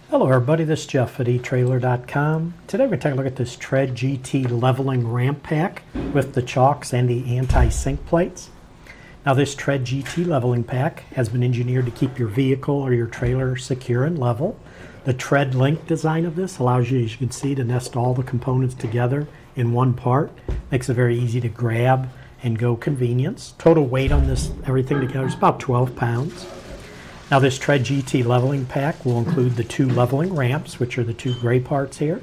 Hello everybody, this is Jeff at etrailer.com. Today we're going to take a look at this TRED GT leveling ramp pack with the chocks and the anti-sink plates. Now this TRED GT leveling pack has been engineered to keep your vehicle or your trailer secure and level. The TRED link design of this allows you, as you can see, to nest all the components together in one part. Makes it very easy to grab and go convenience. Total weight on this, everything together, is about 12 pounds. Now this TRED GT leveling pack will include the 2 leveling ramps, which are the 2 gray parts here,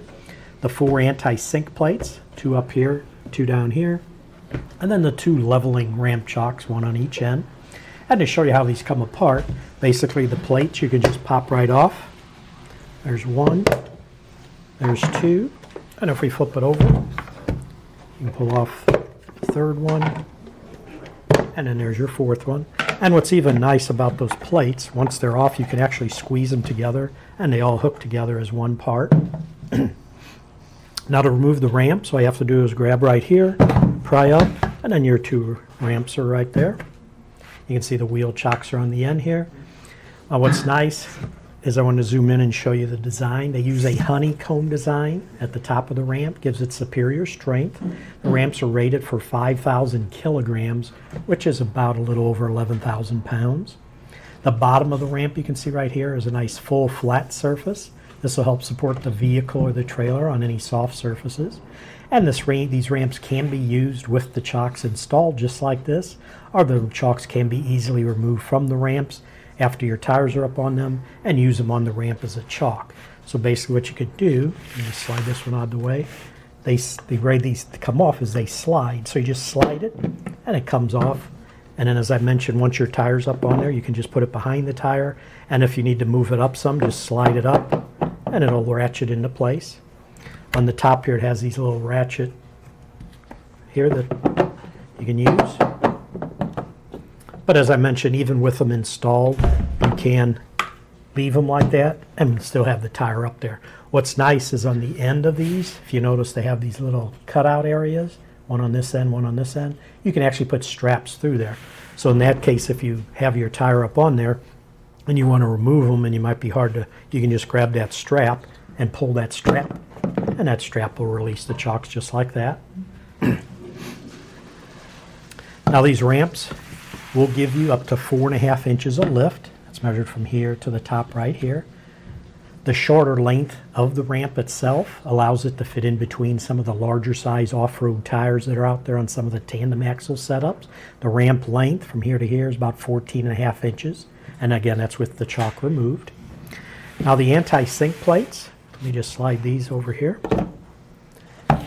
the 4 anti-sink plates, 2 up here, 2 down here, and then the 2 leveling ramp chocks, 1 on each end. And to show you how these come apart, basically the plates you can just pop right off. There's 1, there's 2, and if we flip it over, you can pull off the 3rd one, and then there's your 4th one. And what's even nice about those plates, once they're off, you can actually squeeze them together and they all hook together as one part. Now to remove the ramp, all you have to do is grab right here, pry up, and then your 2 ramps are right there. You can see the wheel chocks are on the end here. What's nice is I want to zoom in and show you the design. They use a honeycomb design at the top of the ramp, gives it superior strength. The ramps are rated for 5,000 kilograms, which is about a little over 11,000 pounds. The bottom of the ramp, you can see right here, is a nice full flat surface. This will help support the vehicle or the trailer on any soft surfaces. And these ramps can be used with the chocks installed just like this, or the chocks can be easily removed from the ramps after your tires are up on them and use them on the ramp as a chock. So basically what you could do, let me slide this one out of the way, the way these come off is they slide. So you just slide it and it comes off. And then as I mentioned, once your tire's up on there, you can just put it behind the tire. And if you need to move it up some, just slide it up and it'll ratchet into place. On the top here, it has these little ratchet here that you can use. But as I mentioned, even with them installed, you can leave them like that and still have the tire up there. What's nice is on the end of these, if you notice they have these little cutout areas, one on this end, one on this end. You can actually put straps through there. So in that case, if you have your tire up on there and you want to remove them and you might be hard to, you can just grab that strap and pull that strap, and that strap will release the chocks just like that. Now these ramps will give you up to 4.5 inches of lift. That's measured from here to the top right here. The shorter length of the ramp itself allows it to fit in between some of the larger size off-road tires that are out there on some of the tandem axle setups. The ramp length from here to here is about 14.5 inches. And again, that's with the chock removed. Now the anti-sink plates, let me just slide these over here.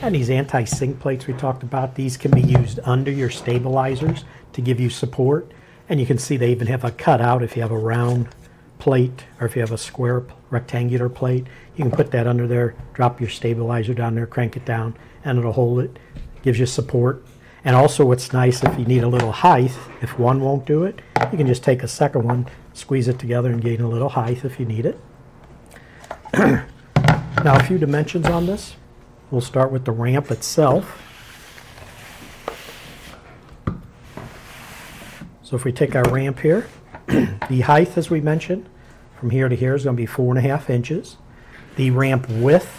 And these anti-sink plates we talked about, these can be used under your stabilizers to give you support. And you can see they even have a cutout if you have a round plate or if you have a square rectangular plate. You can put that under there, drop your stabilizer down there, crank it down, and it'll hold it. Gives you support. And also what's nice, if you need a little height, if one won't do it, you can just take a second one, squeeze it together and gain a little height if you need it. Now a few dimensions on this. We'll start with the ramp itself. So if we take our ramp here, the height, as we mentioned, from here to here is going to be 4.5 inches. The ramp width,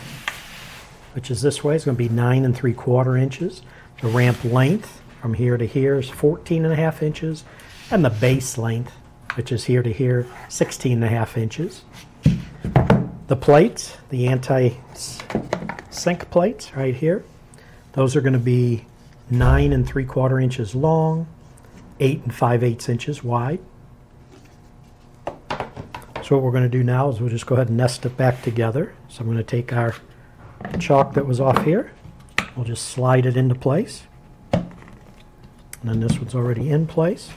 which is this way, is going to be 9 3/4 inches. The ramp length from here to here is 14.5 inches. And the base length, which is here to here, 16.5 inches. The plates, the anti-sink plates right here, those are going to be 9 3/4 inches long, 8 5/8 inches wide. So what we're going to do now is we'll just go ahead and nest it back together. So I'm going to take our chock that was off here, we'll just slide it into place. And then this one's already in place.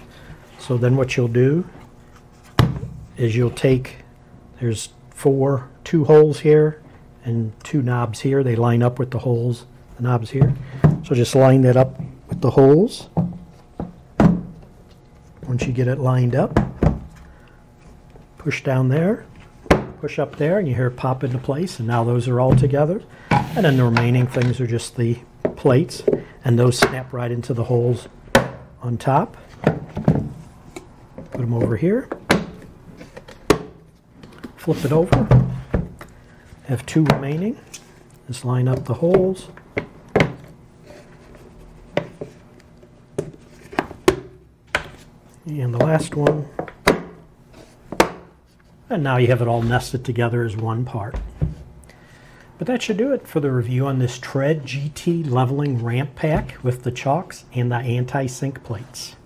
So then what you'll do is you'll take, there's 2 holes here and 2 knobs here. They line up with the holes, the knobs here. So just line that up with the holes. Once you get it lined up, push down there, push up there, and you hear it pop into place, and now those are all together. And then the remaining things are just the plates, and those snap right into the holes on top. Put them over here. Flip it over, Have 2 remaining. Just line up the holes. And the last one. And now you have it all nested together as one part. But that should do it for the review on this TRED GT leveling ramp pack with the chocks and the anti-sink plates.